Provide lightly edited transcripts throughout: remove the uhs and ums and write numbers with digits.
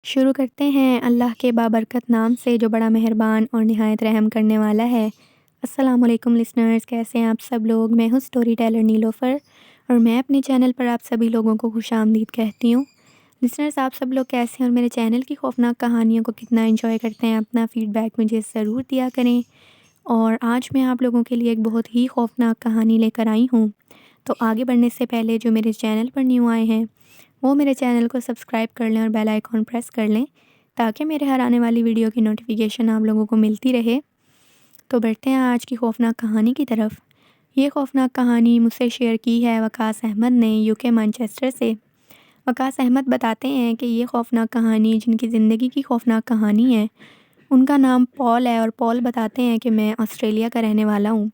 شروع کرتے ہیں اللہ کے بابرکت نام سے جو بڑا مہربان اور نہایت رحم کرنے والا ہے۔ السلام علیکم لسنرز، کیسے ہیں آپ سب لوگ؟ میں ہوں سٹوری ٹیلر نیلوفر اور میں اپنے چینل پر آپ سبھی لوگوں کو خوش آمدید کہتی ہوں۔ لسنرز، آپ سب لوگ کیسے ہیں اور میرے چینل کی خوفناک کہانیوں کو کتنا انجوائے کرتے ہیں؟ اپنا فیڈ بیک مجھے ضرور دیا کریں۔ اور آج میں آپ لوگوں کے لیے ایک بہت ہی خوفناک کہانی لے کر آئی ہوں۔ تو آگے بڑھنے سے پہلے جو میرے چینل پر نیو آئے ہیں وہ میرے چینل کو سبسکرائب کر لیں اور بیل آئیکن پریس کر لیں تاکہ میرے ہر آنے والی ویڈیو کی نوٹیفیکیشن آپ لوگوں کو ملتی رہے۔ تو بڑھتے ہیں آج کی خوفناک کہانی کی طرف۔ یہ خوفناک کہانی مجھ سے شیئر کی ہے وقاص احمد نے UK مانچسٹر سے۔ وقاص احمد بتاتے ہیں کہ یہ خوفناک کہانی جن کی زندگی کی خوفناک کہانی ہے ان کا نام پال ہے، اور پال بتاتے ہیں کہ میں آسٹریلیا کا رہنے والا ہوں،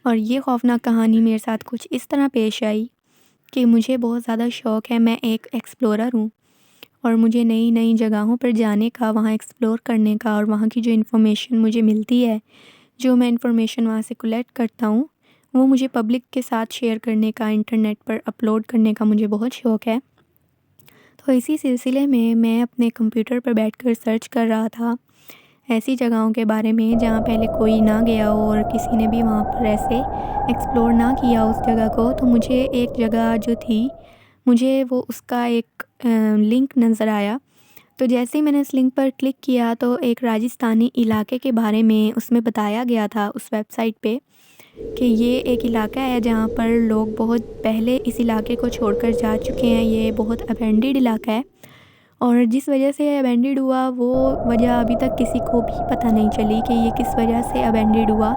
اور یہ خوفناک کہانی میرے ساتھ کچھ اس طرح پیش آئی کہ مجھے بہت زیادہ شوق ہے۔ میں ایک ایکسپلورر ہوں اور مجھے نئی نئی جگہوں پر جانے کا، وہاں ایکسپلور کرنے کا، اور وہاں کی جو انفارمیشن مجھے ملتی ہے، جو میں انفارمیشن وہاں سے کلیکٹ کرتا ہوں، وہ مجھے پبلک کے ساتھ شیئر کرنے کا، انٹرنیٹ پر اپلوڈ کرنے کا مجھے بہت شوق ہے۔ تو اسی سلسلے میں میں اپنے کمپیوٹر پر بیٹھ کر سرچ کر رہا تھا ایسی جگہوں کے بارے میں جہاں پہلے کوئی نہ گیا ہو اور کسی نے بھی وہاں پر ایسے ایکسپلور نہ کیا اس جگہ کو۔ تو مجھے ایک جگہ جو تھی، مجھے وہ اس کا ایک لنک نظر آیا۔ تو جیسے ہی میں نے اس لنک پر کلک کیا تو ایک راجستھانی علاقے کے بارے میں اس میں بتایا گیا تھا اس ویب سائٹ پہ کہ یہ ایک علاقہ ہے جہاں پر لوگ بہت پہلے اس علاقے کو چھوڑ کر جا چکے ہیں۔ یہ بہت ابینڈیڈ علاقہ ہے، اور جس وجہ سے ابینڈیڈ ہوا وہ وجہ ابھی تک کسی کو بھی پتہ نہیں چلی کہ یہ کس وجہ سے ابینڈیڈ ہوا،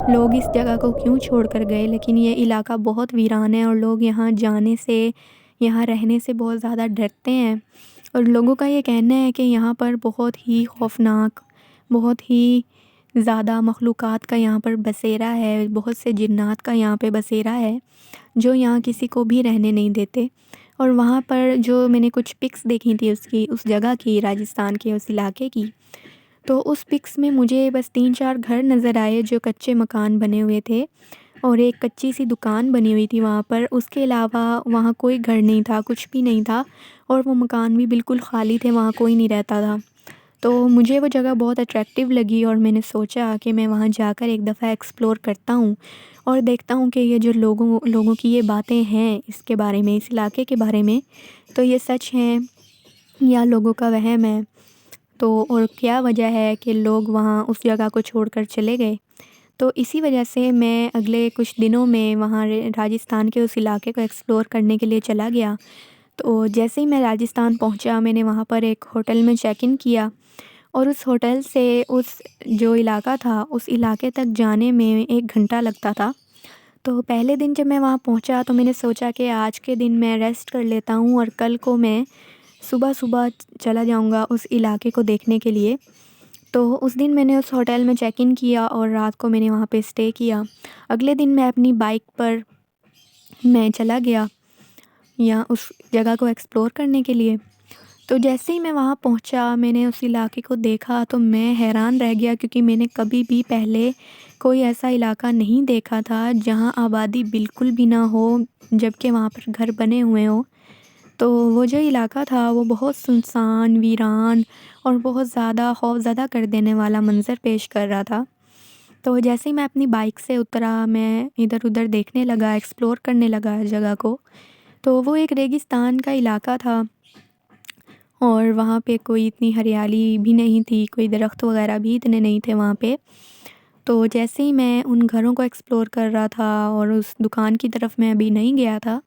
لوگ اس جگہ کو کیوں چھوڑ کر گئے۔ لیکن یہ علاقہ بہت ویران ہے اور لوگ یہاں جانے سے، یہاں رہنے سے بہت زیادہ ڈرتے ہیں، اور لوگوں کا یہ کہنا ہے کہ یہاں پر بہت ہی خوفناک، بہت ہی زیادہ مخلوقات کا یہاں پر بسیرا ہے، بہت سے جنات کا یہاں پہ بسیرا ہے جو یہاں کسی کو بھی رہنے نہیں دیتے۔ اور وہاں پر جو میں نے کچھ پکس دیکھی تھی اس جگہ کی، راجستھان کے اس علاقے کی، تو اس پکس میں مجھے بس 3-4 گھر نظر آئے جو کچے مکان بنے ہوئے تھے، اور ایک کچی سی دکان بنی ہوئی تھی وہاں پر۔ اس کے علاوہ وہاں کوئی گھر نہیں تھا، کچھ بھی نہیں تھا، اور وہ مکان بھی بالکل خالی تھے، وہاں کوئی نہیں رہتا تھا۔ تو مجھے وہ جگہ بہت اٹریکٹیو لگی اور میں نے سوچا کہ میں وہاں جا کر ایک دفعہ ایکسپلور کرتا ہوں اور دیکھتا ہوں کہ یہ جو لوگوں کی یہ باتیں ہیں اس کے بارے میں، اس علاقے کے بارے میں، تو یہ سچ ہیں یا لوگوں کا وہم ہے، تو اور کیا وجہ ہے کہ لوگ وہاں اس جگہ کو چھوڑ کر چلے گئے۔ تو اسی وجہ سے میں اگلے کچھ دنوں میں وہاں راجستھان کے اس علاقے کو ایکسپلور کرنے کے لیے چلا گیا۔ تو جیسے ہی میں راجستھان پہنچا، میں نے وہاں پر ایک ہوٹل میں چیک ان کیا، اور اس ہوٹل سے اس جو علاقہ تھا اس علاقے تک جانے میں 1 گھنٹہ لگتا تھا۔ تو پہلے دن جب میں وہاں پہنچا تو میں نے سوچا کہ آج کے دن میں ریسٹ کر لیتا ہوں اور کل کو میں صبح چلا جاؤں گا اس علاقے کو دیکھنے کے لیے۔ تو اس دن میں نے اس ہوٹل میں چیک ان کیا اور رات کو میں نے وہاں پہ اسٹے کیا۔ اگلے دن میں اپنی بائک پر میں چلا گیا یا اس جگہ کو ایکسپلور کرنے کے لیے۔ تو جیسے ہی میں وہاں پہنچا، میں نے اس علاقے کو دیکھا تو میں حیران رہ گیا، کیونکہ میں نے کبھی بھی پہلے کوئی ایسا علاقہ نہیں دیکھا تھا جہاں آبادی بالکل بھی نہ ہو، جبکہ وہاں پر گھر بنے ہوئے ہوں۔ تو وہ جو علاقہ تھا وہ بہت سنسان، ویران اور بہت زیادہ خوفزدہ کر دینے والا منظر پیش کر رہا تھا۔ تو جیسے ہی میں اپنی بائک سے اترا، میں ادھر ادھر دیکھنے لگا، ایکسپلور کرنے لگا اس جگہ کو، تو وہ ایک ریگستان کا علاقہ تھا اور وہاں پہ کوئی اتنی ہریالی بھی نہیں تھی، کوئی درخت وغیرہ بھی اتنے نہیں تھے وہاں پہ۔ تو جیسے ہی میں ان گھروں کو ایکسپلور کر رہا تھا اور اس دکان کی طرف میں ابھی نہیں گیا تھا،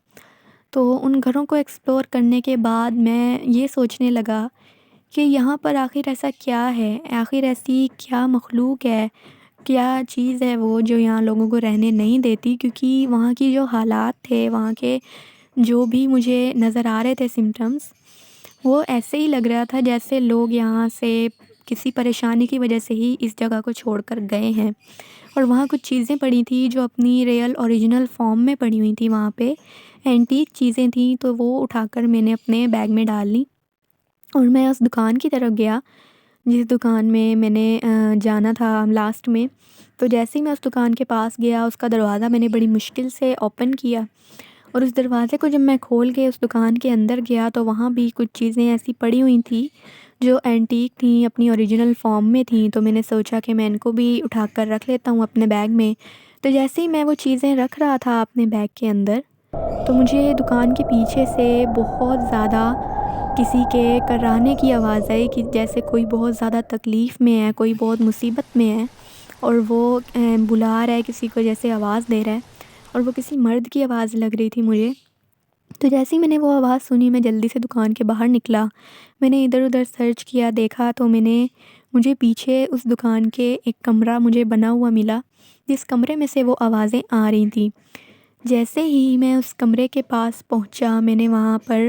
تو ان گھروں کو ایکسپلور کرنے کے بعد میں یہ سوچنے لگا کہ یہاں پر آخر ایسا کیا ہے، آخر ایسی کیا مخلوق ہے، کیا چیز ہے وہ جو یہاں لوگوں کو رہنے نہیں دیتی۔ کیونکہ وہاں کی جو حالات تھے، وہاں کے جو بھی مجھے نظر آ رہے تھے سمٹمز، وہ ایسے ہی لگ رہا تھا جیسے لوگ یہاں سے کسی پریشانی کی وجہ سے ہی اس جگہ کو چھوڑ کر گئے ہیں۔ اور وہاں کچھ چیزیں پڑی تھیں جو اپنی ریئل اوریجنل فارم میں پڑی ہوئی تھیں، وہاں پہ اینٹیک چیزیں تھیں، تو وہ اٹھا کر میں نے اپنے بیگ میں ڈال لی اور میں اس دکان کی طرف گیا جس دکان میں نے جانا تھا لاسٹ میں۔ تو جیسے ہی میں اس دکان کے پاس گیا، اس کا دروازہ میں نے بڑی مشکل سے اوپن کیا، اور اس دروازے کو جب میں کھول کے اس دکان کے اندر گیا تو وہاں بھی کچھ چیزیں ایسی پڑی ہوئی تھیں جو اینٹیک تھیں اپنی اوریجنل فارم میں تھیں، تو میں نے سوچا کہ میں ان کو بھی اٹھا کر رکھ لیتا ہوں اپنے بیگ میں۔ تو جیسے ہی میں وہ چیزیں رکھ رہا تھا اپنے بیگ کے اندر، تو مجھے دکان کے پیچھے سے بہت زیادہ کسی کے کرانے کی آواز آئی، کہ جیسے کوئی بہت زیادہ تکلیف میں ہے، کوئی بہت مصیبت میں ہے، اور وہ بلا رہا ہے کسی کو، جیسے آواز دے رہا ہے، اور وہ کسی مرد کی آواز لگ رہی تھی مجھے۔ تو جیسے ہی میں نے وہ آواز سنی، میں جلدی سے دکان کے باہر نکلا۔ میں نے ادھر ادھر سرچ کیا، دیکھا تو مجھے پیچھے اس دکان کے ایک کمرہ مجھے بنا ہوا ملا، جس کمرے میں سے وہ آوازیں آ رہی تھیں۔ جیسے ہی میں اس کمرے کے پاس پہنچا، میں نے وہاں پر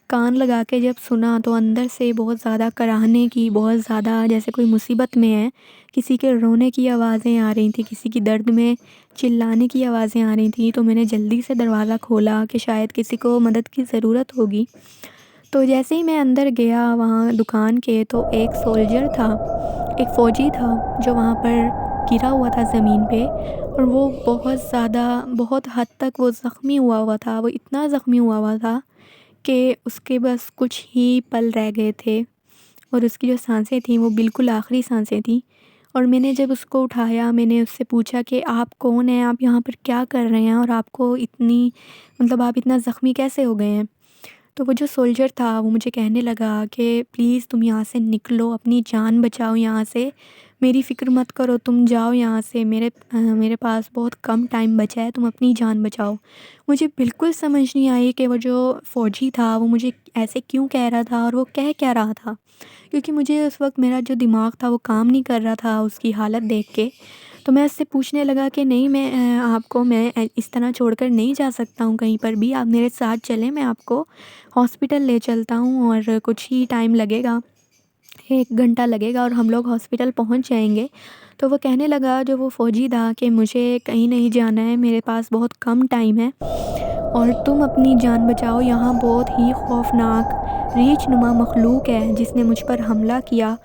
کان لگا کے جب سنا، تو اندر سے بہت زیادہ کراہنے کی، بہت زیادہ جیسے کوئی مصیبت میں ہے، کسی کے رونے کی آوازیں آ رہی تھیں، کسی کی درد میں چلانے کی آوازیں آ رہی تھیں۔ تو میں نے جلدی سے دروازہ کھولا کہ شاید کسی کو مدد کی ضرورت ہوگی۔ تو جیسے ہی میں اندر گیا وہاں دکان کے، تو ایک سولجر تھا، ایک فوجی تھا، جو وہاں پر گرا ہوا تھا زمین پہ، اور وہ بہت زیادہ، بہت حد تک وہ زخمی ہوا تھا۔ وہ اتنا زخمی ہوا تھا کہ اس کے بس کچھ ہی پل رہ گئے تھے، اور اس کی جو سانسیں تھیں وہ بالکل آخری سانسیں تھیں۔ اور میں نے جب اس کو اٹھایا، میں نے اس سے پوچھا کہ آپ کون ہیں، آپ یہاں پر کیا کر رہے ہیں، اور آپ کو آپ اتنا زخمی کیسے ہو گئے ہیں؟ تو وہ جو سولجر تھا وہ مجھے کہنے لگا کہ پلیز تم یہاں سے نکلو، اپنی جان بچاؤ یہاں سے، میری فکر مت کرو، تم جاؤ یہاں سے، میرے پاس بہت کم ٹائم بچا ہے، تم اپنی جان بچاؤ۔ مجھے بالکل سمجھ نہیں آئی کہ وہ جو فوجی تھا وہ مجھے ایسے کیوں کہہ رہا تھا، اور وہ کہہ کیا رہا تھا، کیونکہ مجھے اس وقت میرا جو دماغ تھا وہ کام نہیں کر رہا تھا اس کی حالت دیکھ کے۔ تو میں اس سے پوچھنے لگا کہ نہیں، میں اس طرح چھوڑ کر نہیں جا سکتا ہوں کہیں پر بھی، آپ میرے ساتھ چلیں، میں آپ کو ہاسپٹل لے چلتا ہوں، اور کچھ ہی ٹائم لگے گا، 1 گھنٹہ لگے گا، اور ہم لوگ ہاسپٹل پہنچ جائیں گے۔ تو وہ کہنے لگا، جو وہ فوجی تھا، کہ مجھے کہیں نہیں جانا ہے، میرے پاس بہت کم ٹائم ہے، اور تم اپنی جان بچاؤ، یہاں بہت ہی خوفناک ریچھ نما مخلوق ہے جس نے مجھ پر حملہ کیا،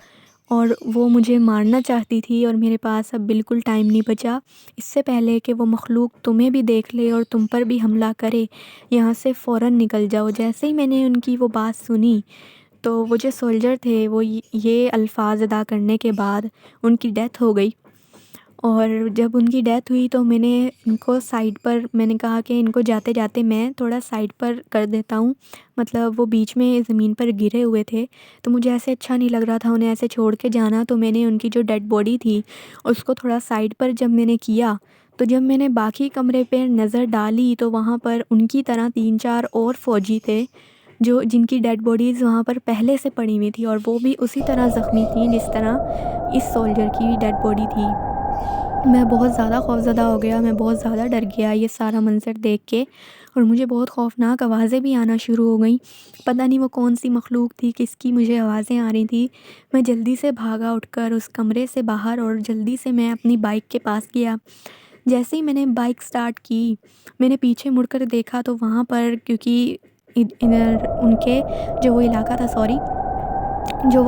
اور وہ مجھے مارنا چاہتی تھی، اور میرے پاس اب بالکل ٹائم نہیں بچا، اس سے پہلے کہ وہ مخلوق تمہیں بھی دیکھ لے اور تم پر بھی حملہ کرے، یہاں سے فوراً نکل جاؤ۔ جیسے ہی میں نے ان کی وہ بات سنی، تو وہ جو سولجر تھے وہ یہ الفاظ ادا کرنے کے بعد ان کی ڈیتھ ہو گئی۔ اور جب ان کی ڈیتھ ہوئی تو میں نے ان کو سائڈ پر، میں نے کہا کہ ان کو جاتے جاتے میں تھوڑا سائڈ پر کر دیتا ہوں، وہ بیچ میں زمین پر گرے ہوئے تھے، تو مجھے ایسے اچھا نہیں لگ رہا تھا انہیں ایسے چھوڑ کے جانا، تو میں نے ان کی جو ڈیڈ باڈی تھی اس کو تھوڑا سائڈ پر جب میں نے کیا، تو جب میں نے باقی کمرے پہ نظر ڈالی، تو وہاں پر ان کی طرح 3-4 اور فوجی تھے، جن کی ڈیڈ باڈیز وہاں پر پہلے سے پڑی ہوئی تھی، اور وہ بھی اسی طرح زخمی تھیں جس طرح اس سولجر کی ڈیڈ باڈی تھی۔ میں بہت زیادہ خوفزدہ ہو گیا، میں بہت زیادہ ڈر گیا یہ سارا منظر دیکھ کے، اور مجھے بہت خوفناک آوازیں بھی آنا شروع ہو گئیں۔ پتہ نہیں وہ کون سی مخلوق تھی، کس کی مجھے آوازیں آ رہی تھیں۔ میں جلدی سے بھاگا اٹھ کر اس کمرے سے باہر، اور جلدی سے میں اپنی بائک کے پاس گیا۔ جیسے ہی میں نے بائک سٹارٹ کی، میں نے پیچھے مڑ کر دیکھا، تو وہاں پر، کیونکہ ادھر ان کے جو وہ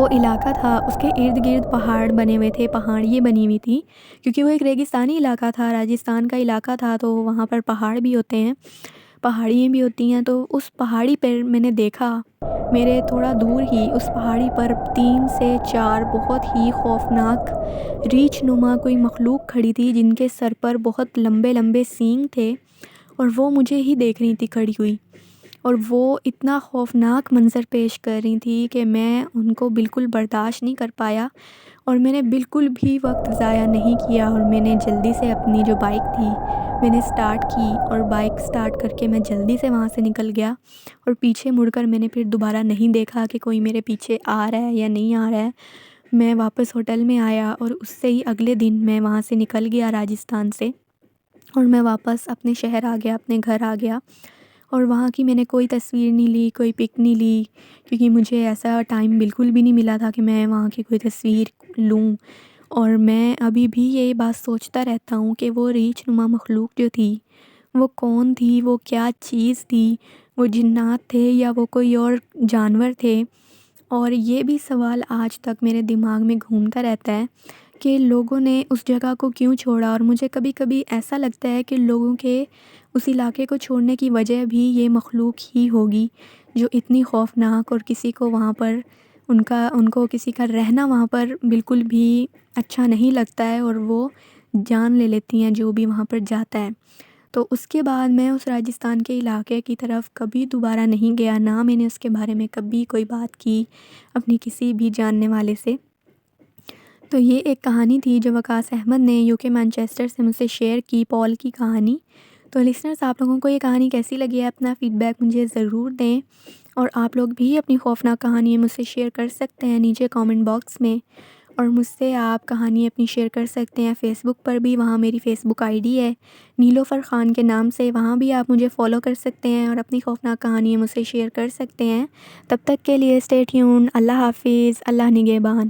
علاقہ تھا اس کے ارد گرد پہاڑ بنے ہوئے تھے، پہاڑیاں بنی ہوئی تھی، کیونکہ وہ ایک ریگستانی علاقہ تھا، راجستھان کا علاقہ تھا، تو وہاں پر پہاڑ بھی ہوتے ہیں، پہاڑیاں بھی ہوتی ہیں۔ تو اس پہاڑی پر میں نے دیکھا، میرے تھوڑا دور ہی اس پہاڑی پر 3 سے 4 بہت ہی خوفناک ریچھ نما کوئی مخلوق کھڑی تھی، جن کے سر پر بہت لمبے لمبے سینگ تھے، اور وہ مجھے ہی دیکھ رہی تھی کھڑی ہوئی، اور وہ اتنا خوفناک منظر پیش کر رہی تھی کہ میں ان کو بالکل برداشت نہیں کر پایا، اور میں نے بالکل بھی وقت ضائع نہیں کیا، اور میں نے جلدی سے اپنی جو بائک تھی میں نے سٹارٹ کی، اور بائک سٹارٹ کر کے میں جلدی سے وہاں سے نکل گیا، اور پیچھے مڑ کر میں نے پھر دوبارہ نہیں دیکھا کہ کوئی میرے پیچھے آ رہا ہے یا نہیں آ رہا ہے۔ میں واپس ہوٹل میں آیا، اور اس سے ہی اگلے دن میں وہاں سے نکل گیا راجستھان سے، اور میں واپس اپنے شہر آ گیا، اپنے گھر آ گیا، اور وہاں کی میں نے کوئی تصویر نہیں لی، کوئی پک نہیں لی، کیونکہ مجھے ایسا ٹائم بالکل بھی نہیں ملا تھا کہ میں وہاں کی کوئی تصویر لوں۔ اور میں ابھی بھی یہ بات سوچتا رہتا ہوں کہ وہ ریچھ نما مخلوق جو تھی وہ کون تھی، وہ کیا چیز تھی، وہ جنات تھے یا وہ کوئی اور جانور تھے؟ اور یہ بھی سوال آج تک میرے دماغ میں گھومتا رہتا ہے کہ لوگوں نے اس جگہ کو کیوں چھوڑا، اور مجھے کبھی کبھی ایسا لگتا ہے کہ لوگوں کے اس علاقے کو چھوڑنے کی وجہ بھی یہ مخلوق ہی ہوگی، جو اتنی خوفناک اور کسی کو وہاں پر ان کو کسی کا رہنا وہاں پر بالکل بھی اچھا نہیں لگتا ہے اور وہ جان لے لیتی ہیں جو بھی وہاں پر جاتا ہے۔ تو اس کے بعد میں اس راجستھان کے علاقے کی طرف کبھی دوبارہ نہیں گیا، نہ میں نے اس کے بارے میں کبھی کوئی بات کی اپنی کسی بھی جاننے والے سے۔ تو یہ ایک کہانی تھی جو وقاص احمد نے UK مانچسٹر سے مجھ سے شیئر کی، پال کی کہانی۔ تو لسنرز، آپ لوگوں کو یہ کہانی کیسی لگی ہے؟ اپنا فیڈ بیک مجھے ضرور دیں، اور آپ لوگ بھی اپنی خوفناک کہانی مجھ سے شیئر کر سکتے ہیں نیچے کامنٹ باکس میں، اور مجھ سے آپ کہانی اپنی شیئر کر سکتے ہیں فیس بک پر بھی، وہاں میری فیس بک ID ہے نیلوفر خان کے نام سے، وہاں بھی آپ مجھے فالو کر سکتے ہیں اور اپنی خوفناک کہانی مجھ سے شیئر کر سکتے ہیں۔ تب تک کے لیے اسٹے ٹیونڈ، اللہ حافظ، اللہ نگہبان۔